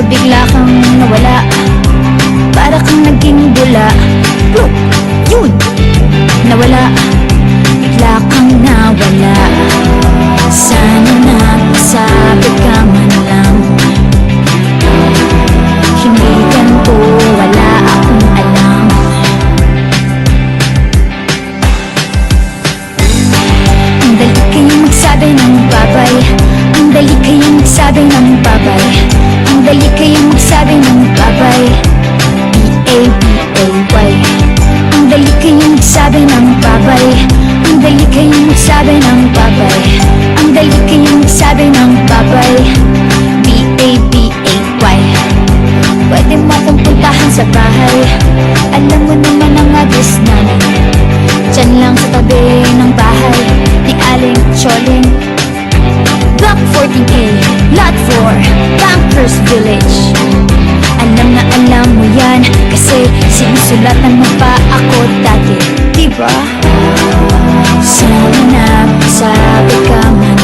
pero bigla kang nawala. Para kang naging bula. Look, yun, nawala. Bigla kang nawala. Sana nagsabi ka man lang. Hindi ganito, wala akong alam. Ang dali kayong magsabi ng babay. Ang dali kayong magsabi ng babay. Ang dali kayong magsabi ng babay. B-A-B-A-Y. Ang dali kayong magsabi ng babay. Ang dali kayong magsabi ng babay. Ang dali kayong magsabi ng babay. B-A-B-A-Y. Pwede mo akong puntahan sa bahay. Alam mo naman ang address namin. Diyan lang sa tabi ng bahay ni Aling Choling. Block 14A, Lot 4, Bankers Village. Alam na alam mo yan, kasi sinusulatan mo pa ako dati, diba? Sana nagsabi ka man